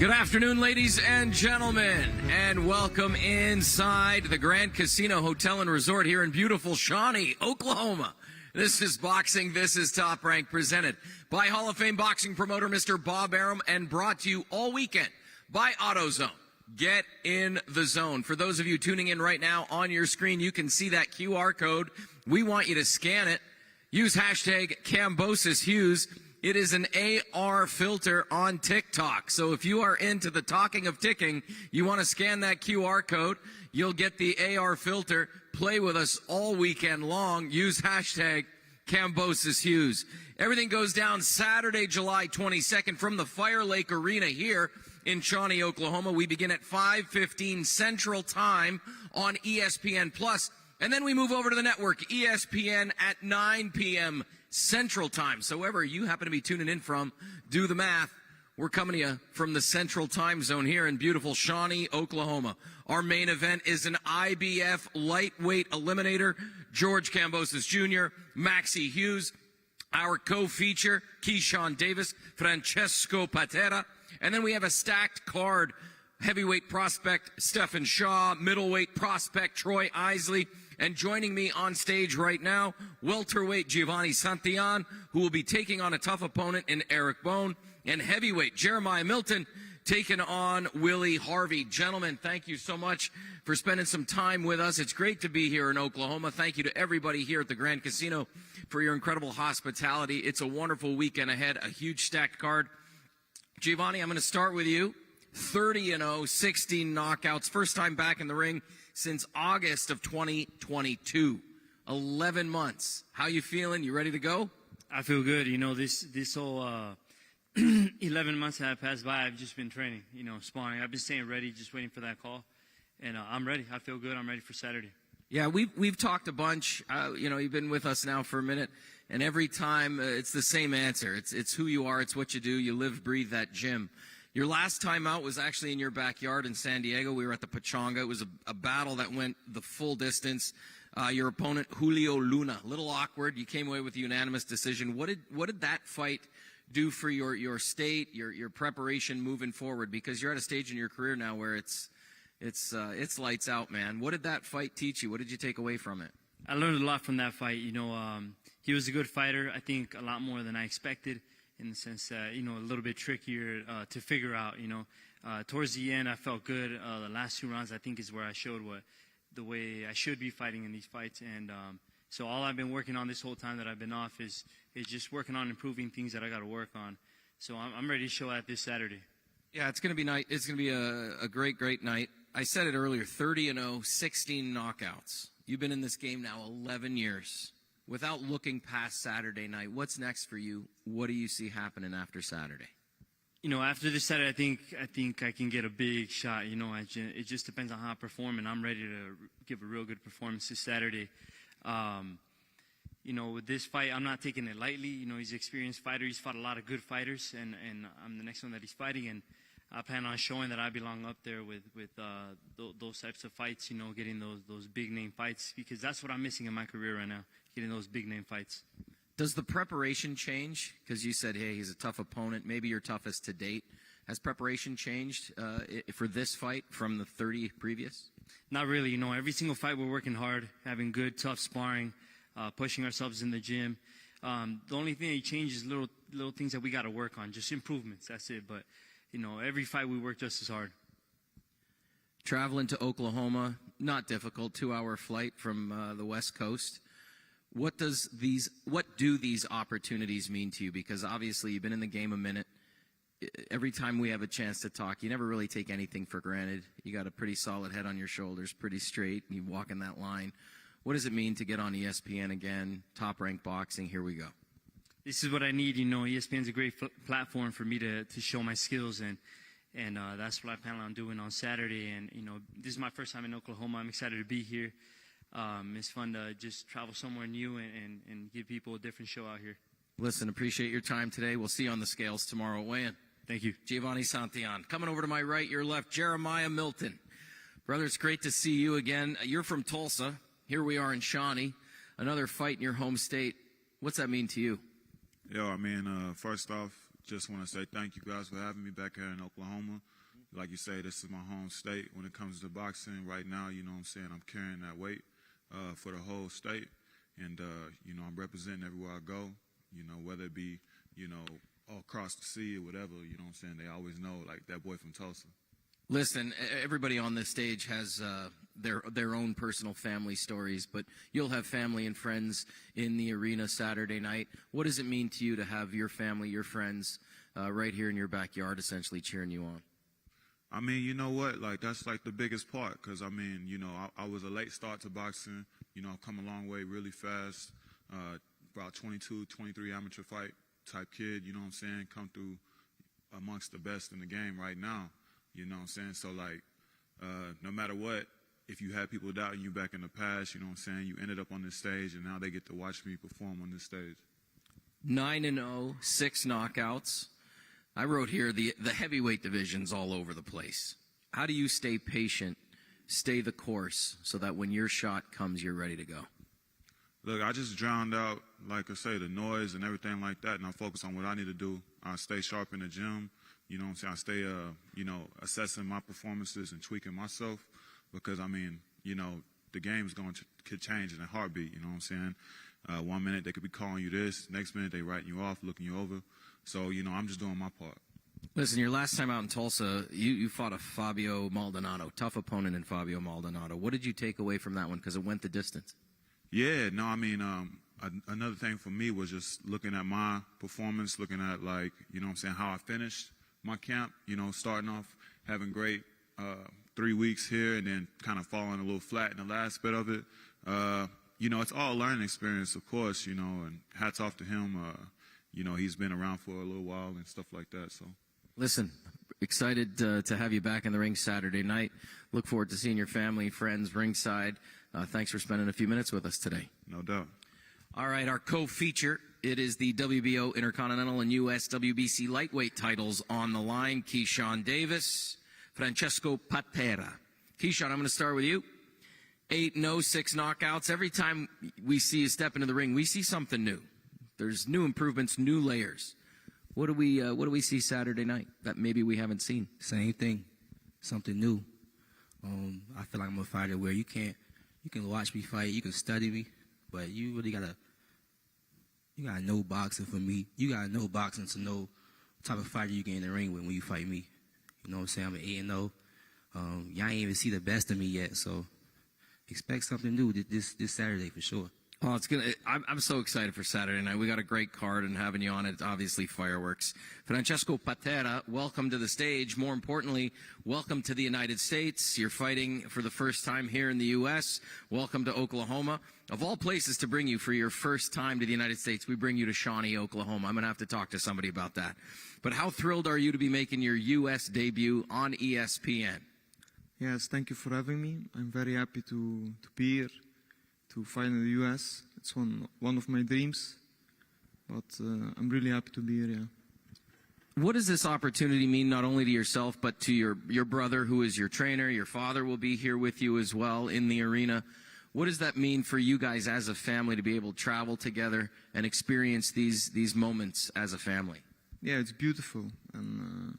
Good afternoon, ladies and gentlemen, and welcome inside the Grand Casino Hotel and Resort here in beautiful Shawnee, Oklahoma. This is Boxing, this is Top Rank, presented by Hall of Fame boxing promoter Mr. Bob Arum, and brought to you all weekend by AutoZone. Get in the zone. For those of you tuning in right now on your screen, you can see that QR code. We want you to scan it. Use hashtag Kambosos Hughes. It is an AR filter on TikTok. So if you are into the talking of ticking, you want to scan that QR code, you'll get the AR filter. Play with us all weekend long. Use hashtag Kambosos Hughes. Everything goes down Saturday, July 22nd from the FireLake Arena here in Shawnee, Oklahoma. We begin at 5:15 Central Time on ESPN Plus. And then we move over to the network, ESPN, at 9 p.m. Central Time. So wherever you happen to be tuning in from, do the math. We're coming to you from the Central Time Zone here in beautiful Shawnee, Oklahoma. Our main event is an IBF lightweight eliminator, George Kambosos Jr., Maxi Hughes. Our co-feature, Keyshawn Davis, Francesco Patera. And then we have a stacked card. Heavyweight prospect Stephen Shaw, middleweight prospect Troy Isley, and joining me on stage right now, welterweight Giovanni Santillan, who will be taking on a tough opponent in Eric Bone, and heavyweight Jeremiah Milton taking on Willie Harvey. Gentlemen, thank you so much for spending some time with us. It's great to be here in Oklahoma. Thank you to everybody here at the Grand Casino for your incredible hospitality. It's a wonderful weekend ahead, a huge stacked card. Giovanni, I'm going to start with you. 30-0, 16 knockouts. First time back in the ring since August of 2022. 11 months. How you feeling? You ready to go? I feel good. You know, this whole 11 months that have passed by, I've just been training, sparring. I've been staying ready, just waiting for that call. And I'm ready. I feel good. I'm ready for Saturday. Yeah, we've talked a bunch. You've been with us now for a minute, and every time it's the same answer. It's who you are. It's what you do. You live, breathe that gym. Your last time out was actually in your backyard in San Diego. We were at the Pachanga. It was a battle that went the full distance. Your opponent, Julio Luna, a little awkward. You came away with a unanimous decision. What did that fight do for your state, your preparation moving forward? Because you're at a stage in your career now where it's lights out, man. What did that fight teach you? What did you take away from it? I learned a lot from that fight. He was a good fighter. I think a lot more than I expected, in the sense that, a little bit trickier to figure out, Towards the end, I felt good. The last 2 rounds, I think, is where I showed the way I should be fighting in these fights. And so all I've been working on this whole time that I've been off is just working on improving things that I got to work on. So I'm ready to show that this Saturday. Yeah, it's going to be night. It's going to be a great night. I said it earlier, 30-0, 16 knockouts. You've been in this game now 11 years. Without looking past Saturday night, what's next for you? What do you see happening after Saturday? After this Saturday, I think I can get a big shot. It just depends on how I perform, and I'm ready to give a real good performance this Saturday. With this fight, I'm not taking it lightly. He's an experienced fighter. He's fought a lot of good fighters, and I'm the next one that he's fighting, and I plan on showing that I belong up there with those types of fights, getting those big-name fights, because that's what I'm missing in my career right now, getting those big-name fights. Does the preparation change? Because you said, hey, he's a tough opponent, maybe your toughest to date. Has preparation changed for this fight from the 30 previous? Not really. Every single fight we're working hard, having good, tough sparring, pushing ourselves in the gym. The only thing that changes is little things that we got to work on, just improvements. That's it. But every fight we work just as hard. Traveling to Oklahoma, not difficult, 2-hour flight from the West Coast. What do these opportunities mean to you? Because obviously you've been in the game a minute. Every time we have a chance to talk, you never really take anything for granted. You got a pretty solid head on your shoulders, pretty straight. You walk in that line. What does it mean to get on ESPN again, Top Rank Boxing? Here we go. This is what I need. ESPN's a great platform for me to show my skills, and that's what I plan on doing on Saturday. And this is my first time in Oklahoma. I'm excited to be here. It's fun to just travel somewhere new and give people a different show out here. Listen, appreciate your time today. We'll see you on the scales tomorrow. Weigh-in. Thank you. Giovanni Santillan. Coming over to my right, your left, Jeremiah Milton. Brother, it's great to see you again. You're from Tulsa. Here we are in Shawnee. Another fight in your home state. What's that mean to you? First off, just want to say thank you guys for having me back here in Oklahoma. like you say, this is my home state. When it comes to boxing right now, you know what I'm saying, I'm carrying that weight for the whole state. And, you know, I'm representing everywhere I go, you know, whether it be, you know, all across the sea or whatever, you know what I'm saying? They always know, like, that boy from Tulsa. Listen, everybody on this stage has their own personal family stories, but you'll have family and friends in the arena Saturday night. What does it mean to you to have your family, your friends, right here in your backyard essentially cheering you on? I mean, you know what? Like, that's like the biggest part because, I mean, you know, I was a late start to boxing. You know, I've come a long way really fast. About 22, 23 amateur fight type kid, you know what I'm saying? Come through amongst the best in the game right now, you know what I'm saying? So, like, no matter what, if you had people doubting you back in the past, you know what I'm saying? You ended up on this stage, and now they get to watch me perform on this stage. 9-0, 6 knockouts. I wrote here the heavyweight division's all over the place. How do you stay patient, stay the course, so that when your shot comes, you're ready to go? Look, I just drowned out, like I say, the noise and everything like that, and I focus on what I need to do. I stay sharp in the gym, you know what I'm saying? I stay, you know, assessing my performances and tweaking myself because, I mean, you know, the game's could change in a heartbeat, you know what I'm saying? 1 minute they could be calling you this, next minute they writing you off, looking you over. So, you know, I'm just doing my part. Listen, your last time out in Tulsa, you fought a Fabio Maldonado, tough opponent in Fabio Maldonado. What did you take away from that one? Because it went the distance. Yeah, no, I mean, another thing for me was just looking at my performance, looking at, like, you know what I'm saying, how I finished my camp, you know, starting off having great 3 weeks here and then kind of falling a little flat in the last bit of it. You know, it's all a learning experience, of course, you know, and hats off to him. You know, he's been around for a little while and stuff like that, so. Listen, excited to have you back in the ring Saturday night. Look forward to seeing your family, friends, ringside. Thanks for spending a few minutes with us today. No doubt. All right, our co-feature, it is the WBO Intercontinental and US WBC lightweight titles on the line. Keyshawn Davis, Francesco Patera. Keyshawn, I'm going to start with you. 8-0, 6 knockouts. Every time we see you step into the ring, we see something new. There's new improvements, new layers. What do we see Saturday night that maybe we haven't seen? Same thing, something new. I feel like I'm a fighter where you can watch me fight, you can study me, but you really gotta know boxing for me. You gotta know boxing to know what type of fighter you get in the ring with when you fight me. You know what I'm saying? I'm an 8-0. Y'all ain't even see the best of me yet, so expect something new this Saturday for sure. Oh, I'm so excited for Saturday night. We got a great card, and having you on it, obviously fireworks. Francesco Patera, welcome to the stage. More importantly, welcome to the United States. You're fighting for the first time here in the U.S. Welcome to Oklahoma. Of all places to bring you for your first time to the United States, we bring you to Shawnee, Oklahoma. I'm going to have to talk to somebody about that. But how thrilled are you to be making your U.S. debut on ESPN? Yes, thank you for having me. I'm very happy to be here, to fight in the U.S. It's one of my dreams, but I'm really happy to be here, yeah. What does this opportunity mean not only to yourself, but to your brother, who is your trainer? Your father will be here with you as well in the arena. What does that mean for you guys as a family to be able to travel together and experience these moments as a family? Yeah, it's beautiful, and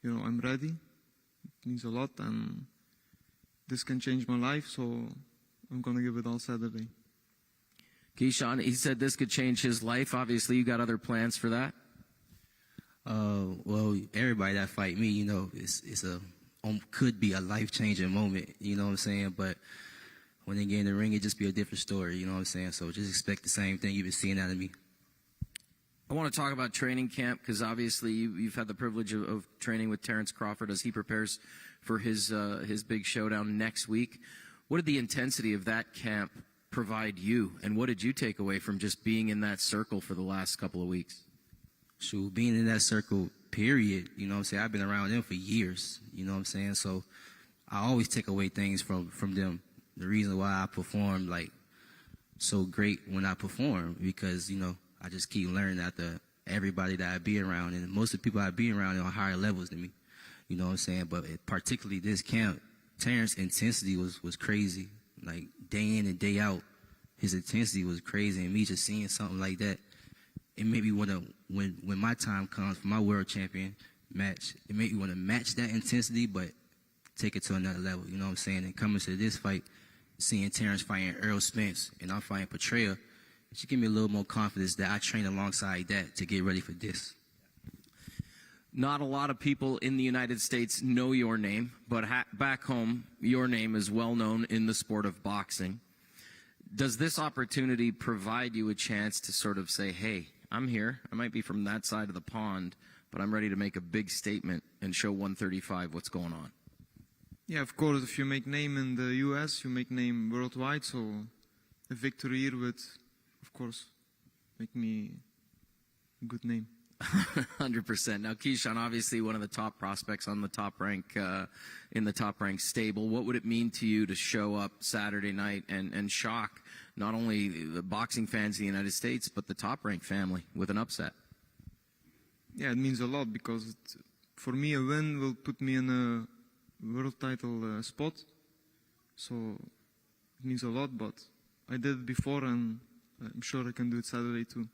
you know, I'm ready. It means a lot, and this can change my life, so I'm going to give it all Saturday. Keyshawn, he said this could change his life. Obviously, you got other plans for that? Well, everybody that fight me, you know, could be a life-changing moment, you know what I'm saying? But when they get in the ring, it just be a different story, you know what I'm saying? So just expect the same thing you've been seeing out of me. I want to talk about training camp because obviously you've had the privilege of training with Terrence Crawford as he prepares for his big showdown next week. What did the intensity of that camp provide you, and what did you take away from just being in that circle for the last couple of weeks? Shoot, being in that circle, period, you know what I'm saying? I've been around them for years, you know what I'm saying? So I always take away things from them. The reason why I perform like so great when I perform, because, you know, I just keep learning after everybody that I be around, and most of the people I be around are on higher levels than me, you know what I'm saying? But particularly this camp, Terrence's intensity was crazy. Like, day in and day out, his intensity was crazy, and me just seeing something like that, it made me want to, when my time comes for my world champion, match. It make you want to match that intensity, but take it to another level. You know what I'm saying? And coming to this fight, seeing Terrence fighting Earl Spence and I'm fighting Patera, it should give me a little more confidence that I train alongside that to get ready for this. Not a lot of people in the United States know your name, but back home, your name is well known in the sport of boxing. Does this opportunity provide you a chance to sort of say, hey, I'm here, I might be from that side of the pond, but I'm ready to make a big statement and show 135 what's going on? Yeah, of course, if you make name in the US, you make name worldwide, so a victory here would, of course, make me a good name. 100%. Now, Keyshawn, obviously one of the top prospects on the top rank, in the top rank stable. What would it mean to you to show up Saturday night and shock not only the boxing fans in the United States, but the top rank family with an upset? Yeah, it means a lot because for me a win will put me in a world title spot. So it means a lot, but I did it before and I'm sure I can do it Saturday too.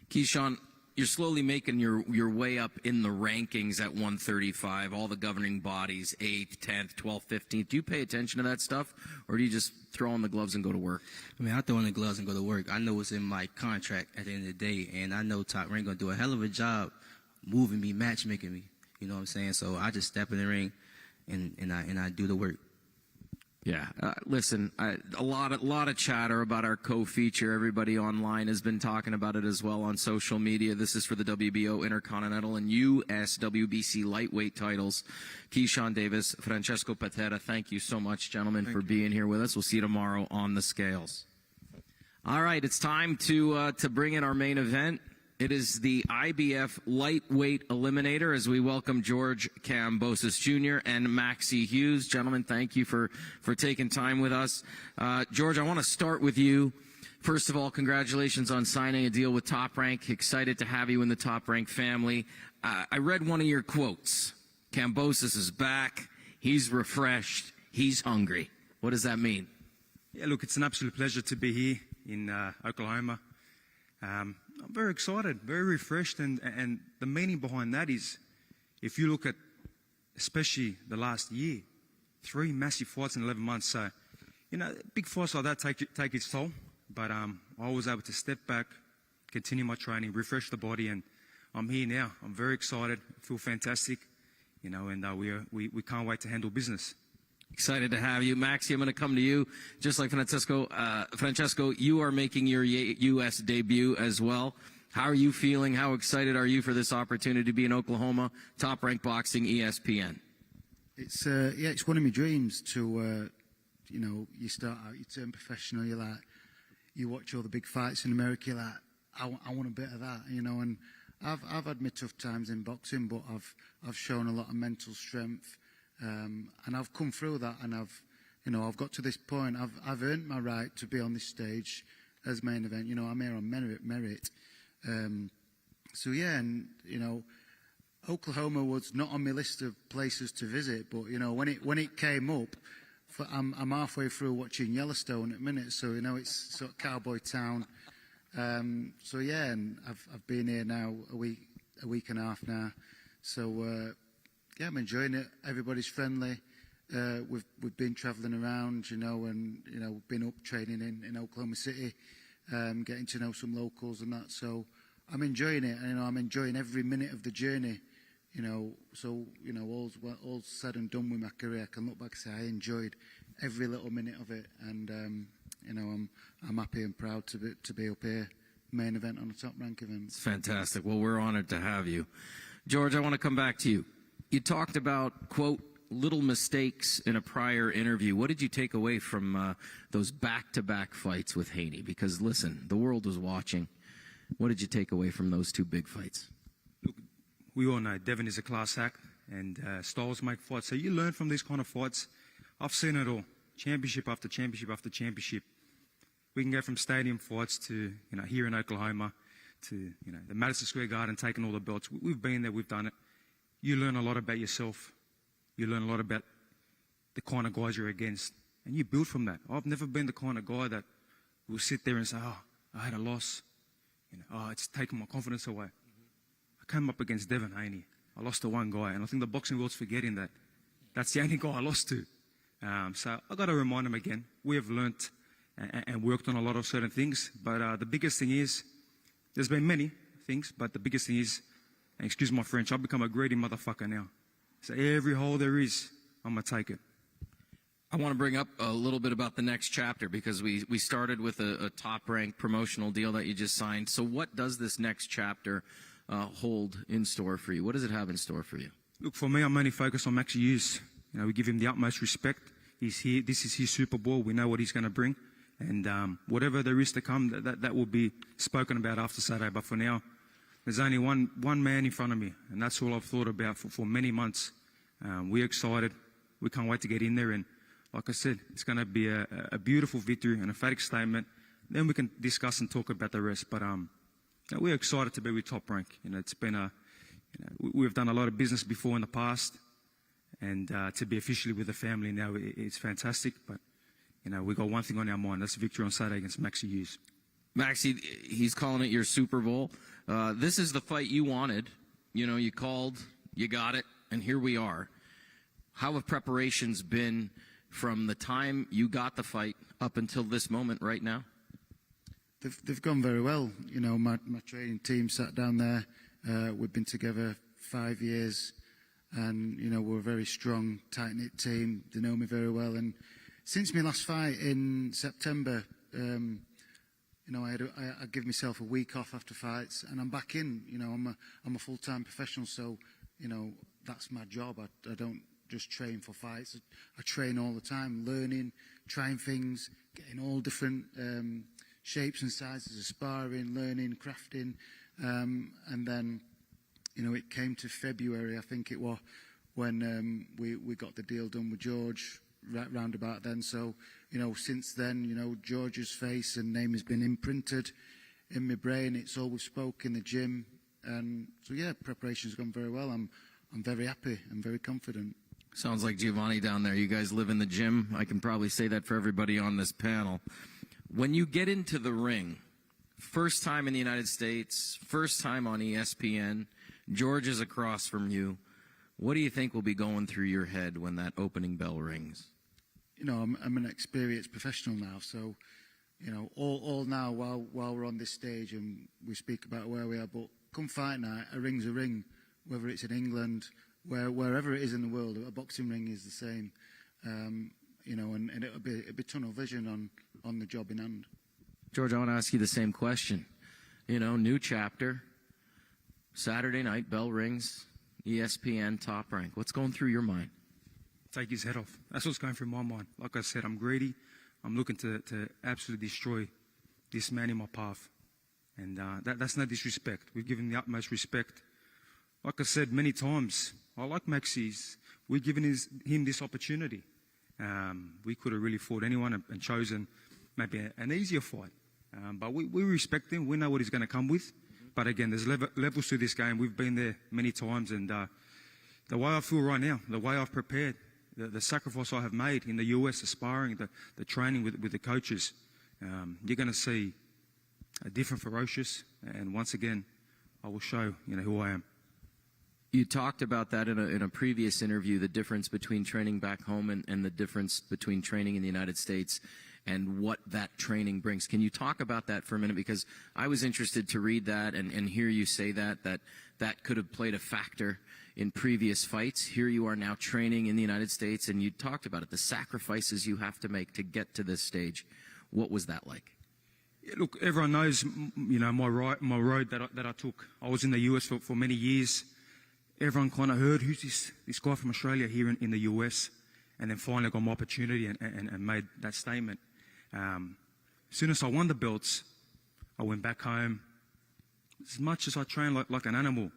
Keyshawn, you're slowly making your way up in the rankings at 135, all the governing bodies, 8th, 10th, 12th, 15th. Do you pay attention to that stuff, or do you just throw on the gloves and go to work? I mean, I throw on the gloves and go to work. I know what's in my contract at the end of the day, and I know Top Rank going to do a hell of a job moving me, matchmaking me. You know what I'm saying? So I just step in the ring and I do the work. Yeah, listen, a lot of chatter about our co-feature. Everybody online has been talking about it as well on social media. This is for the WBO Intercontinental and US WBC lightweight titles. Keyshawn Davis, Francesco Patera, thank you so much, gentlemen, for being here with us. We'll see you tomorrow on the scales. All right, it's time to bring in our main event. It is the IBF lightweight eliminator as we welcome George Kambosos Jr. and Maxi Hughes. Gentlemen, thank you for taking time with us. George, I want to start with you. First of all, congratulations on signing a deal with Top Rank. Excited to have you in the Top Rank family. I read one of your quotes. Kambosos is back. He's refreshed. He's hungry. What does that mean? Yeah, look, it's an absolute pleasure to be here in Oklahoma. I'm very excited, very refreshed, and the meaning behind that is, if you look at especially the last year, 3 massive fights in 11 months. So, you know, big fights like that take its toll, but I was able to step back, continue my training, refresh the body, and I'm here now. I'm very excited, feel fantastic, you know, and we can't wait to handle business. Excited to have you. Maxi, I'm going to come to you. Just like Francesco, you are making your U.S. debut as well. How are you feeling? How excited are you for this opportunity to be in Oklahoma? Top Rank Boxing, ESPN. It's it's one of my dreams to, you know, you start out, you turn professional, you're like, you watch all the big fights in America, you're like, I want a bit of that, you know, and I've had my tough times in boxing, but I've shown a lot of mental strength. And I've come through that, and I've got to this point. I've earned my right to be on this stage as main event. You know, I'm here on merit. So yeah, and you know, Oklahoma was not on my list of places to visit, but you know, when it came up, I'm halfway through watching Yellowstone at the minute. So you know, it's sort of cowboy town. So yeah, and I've been here now a week and a half now. So. Yeah, I'm enjoying it. Everybody's friendly. We've been travelling around, you know, and you know, we've been up training in Oklahoma City, getting to know some locals and that. So I'm enjoying it, and you know, I'm enjoying every minute of the journey. You know, so you know, all's said and done with my career, I can look back and say I enjoyed every little minute of it, and you know, I'm happy and proud to be up here, main event on a Top Rank event. It's fantastic. Well, we're honored to have you, George. I want to come back to you. You talked about, quote, little mistakes in a prior interview. What did you take away from those back-to-back fights with Haney? Because, listen, the world was watching. What did you take away from those 2 big fights? Look, we all know Devin is a class act, and styles make fights. So you learn from these kind of fights. I've seen it all, championship after championship after championship. We can go from stadium fights to, you know, here in Oklahoma to, you know, the Madison Square Garden, taking all the belts. We've been there, we've done it. You learn a lot about yourself. You learn a lot about the kind of guys you're against. And you build from that. I've never been the kind of guy that will sit there and say, oh, I had a loss. You know, oh, it's taken my confidence away. I came up against Devin Haney. I lost to one guy, and I think the boxing world's forgetting that. That's the only guy I lost to. So I got to remind him again. We have learnt and worked on a lot of certain things, but the biggest thing is, there's been many things, but the biggest thing is, and excuse my French, I've become a greedy motherfucker now. So every hole there is, I'm going to take it. I want to bring up a little bit about the next chapter because we started with a top-ranked promotional deal that you just signed. So what does this next chapter hold in store for you? What does it have in store for you? Look, for me, I'm only focused on Maxi Hughes. You know, we give him the utmost respect. He's here. This is his Super Bowl. We know what he's going to bring. And whatever there is to come, that will be spoken about after Saturday. But for now, there's only one man in front of me, and that's all I've thought about for many months. We're excited. We can't wait to get in there. And like I said, it's going to be a beautiful victory, an emphatic statement. Then we can discuss and talk about the rest. But we're excited to be with Top Rank. You know, it's been we've done a lot of business before in the past, and to be officially with the family now, it's fantastic. But you know, we got one thing on our mind. That's victory on Saturday against Maxi Hughes. Maxi, he's calling it your Super Bowl. This is the fight you wanted. You know, you called, you got it, and here we are. How have preparations been from the time you got the fight up until this moment right now? They've gone very well. You know, my training team sat down there. We've been together 5 years, and you know, we're a very strong, tight-knit team. They know me very well, and since my last fight in September, you know, I give myself a week off after fights, and I'm back in. You know, I'm a full-time professional, so you know, that's my job. I don't just train for fights. I train all the time, learning, trying things, getting all different shapes and sizes of sparring, learning, crafting, and then, you know, it came to February, I think it was, when we got the deal done with George. Round about then, so you know, since then, you know, George's face and name has been imprinted in my brain. It's all we've spoke in the gym, and so yeah, preparation's gone very well. I'm very happy. I'm very confident. Sounds like Giovanni down there. You guys live in the gym. I can probably say that for everybody on this panel. When you get into the ring, first time in the United States, first time on ESPN, George is across from you. What do you think will be going through your head when that opening bell rings? You know, I'm an experienced professional now, so, you know, all now while we're on this stage and we speak about where we are, but come fight night, a ring's a ring, whether it's in England, wherever it is in the world, a boxing ring is the same, you know, and it'll be tunnel vision on the job in hand. George, I want to ask you the same question. You know, new chapter, Saturday night, bell rings, ESPN, Top Rank. What's going through your mind? Take his head off. That's what's going through my mind. Like I said, I'm greedy. I'm looking to absolutely destroy this man in my path. And that's no disrespect. We've given the utmost respect. Like I said many times, I like Maxi's. We've given him this opportunity. We could have really fought anyone and chosen maybe an easier fight. But we respect him. We know what he's going to come with. But again, there's levels to this game. We've been there many times. And the way I feel right now, the way I've prepared, the sacrifice I have made in the US, the sparring, the training with the coaches, you're going to see a different ferocious. And once again, I will show who I am. You talked about that in a previous interview, the difference between training back home and the difference between training in the United States and what that training brings. Can you talk about that for a minute? Because I was interested to read that and hear you say that could have played a factor in previous fights. Here you are now training in the United States, and you talked about it, the sacrifices you have to make to get to this stage. What was that like? Yeah, look, everyone knows, my road that I took. I was in the US for many years. Everyone kind of heard, who's this guy from Australia here in the US? And then finally got my opportunity and made that statement. As soon as I won the belts, I went back home. As much as I train like an animal,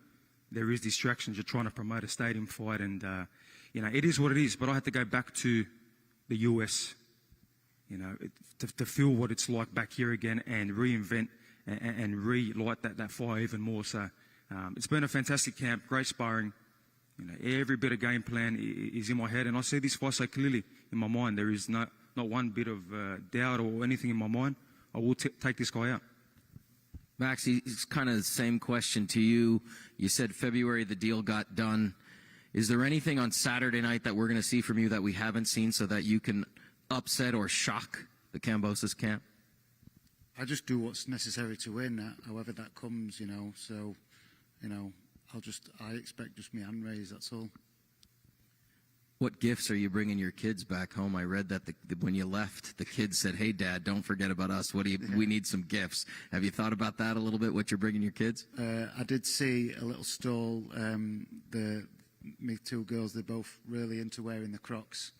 there is distractions. You're trying to promote a stadium fight, and it is what it is. But I had to go back to the US, to feel what it's like back here again, and reinvent and relight that fire even more. So it's been a fantastic camp, great sparring. Every bit of game plan is in my head, and I see this fight so clearly in my mind. There is not one bit of doubt or anything in my mind. I will take this guy out. Maxi, it's kind of the same question to you. You said February the deal got done. Is there anything on Saturday night that we're going to see from you that we haven't seen so that you can upset or shock the Kambosos camp? I just do what's necessary to win, however that comes, So, I expect just my hand raised, that's all. What gifts are you bringing your kids back home? I read that when you left, the kids said, "Hey, Dad, don't forget about us. We need some gifts." Have you thought about that a little bit, what you're bringing your kids? I did see a little stall. My two girls, they're both really into wearing the Crocs.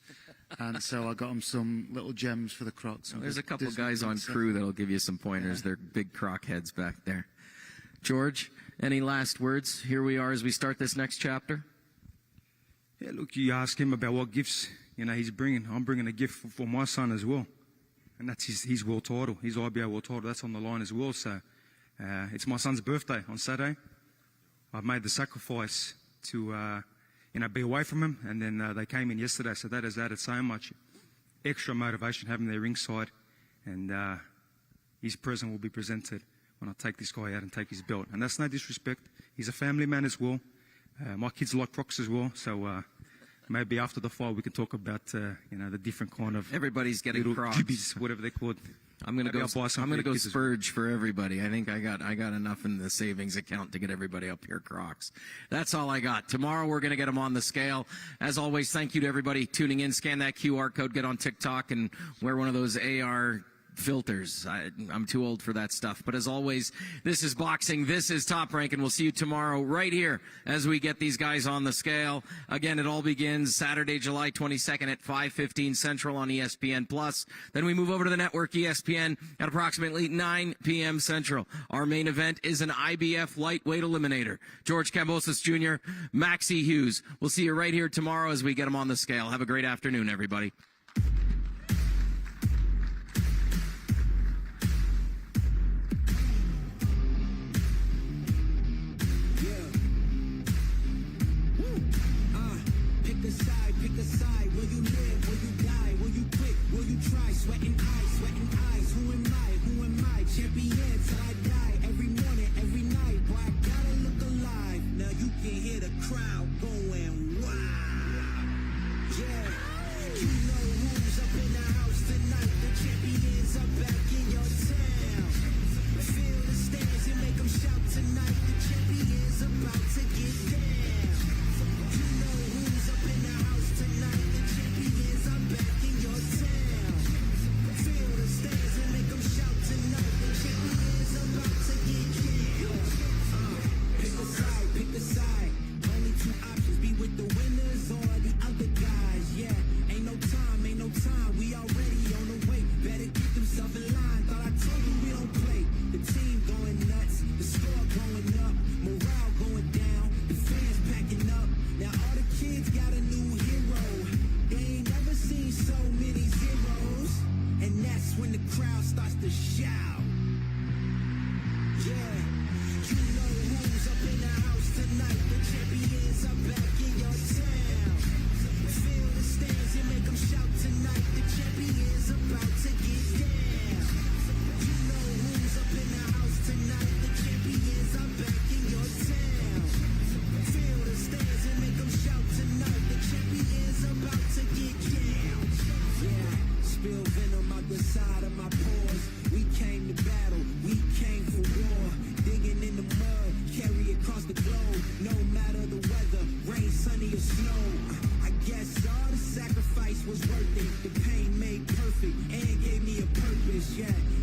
And so I got them some little gems for the Crocs. There's a couple guys on crew that'll give you some pointers. They're big Croc heads back there. George, any last words? Here we are as we start this next chapter. Yeah, look, you ask him about what gifts, he's bringing. I'm bringing a gift for my son as well. And that's his world title, his IBO world title. That's on the line as well. So it's my son's birthday on Saturday. I've made the sacrifice to, be away from him. And then they came in yesterday. So that has added so much extra motivation having their ringside. And his present will be presented when I take this guy out and take his belt. And that's no disrespect. He's a family man as well. My kids like Crocs as well, so maybe after the fight we can talk about the different kind of everybody's getting little Crocs, jibbies, whatever they're called. I'm gonna go splurge for everybody. I think I got enough in the savings account to get everybody up here Crocs. That's all I got. Tomorrow we're gonna get them on the scale. As always, thank you to everybody tuning in. Scan that QR code, get on TikTok, and wear one of those AR filters. I'm too old for that stuff. But as always, this is boxing. This is Top Rank, and we'll see you tomorrow right here as we get these guys on the scale. Again, it all begins Saturday, July 22nd at 5:15 Central on ESPN+. Then we move over to the network ESPN at approximately 9 p.m. Central. Our main event is an IBF lightweight eliminator. George Kambosos Jr., Maxi Hughes. We'll see you right here tomorrow as we get them on the scale. Have a great afternoon, everybody.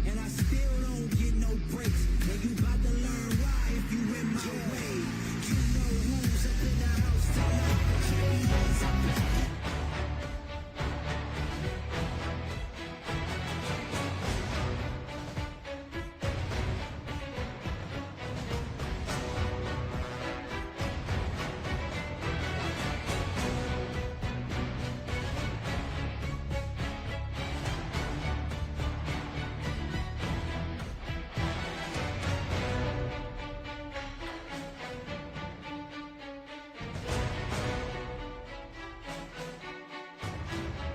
And I still don't get no breaks. And you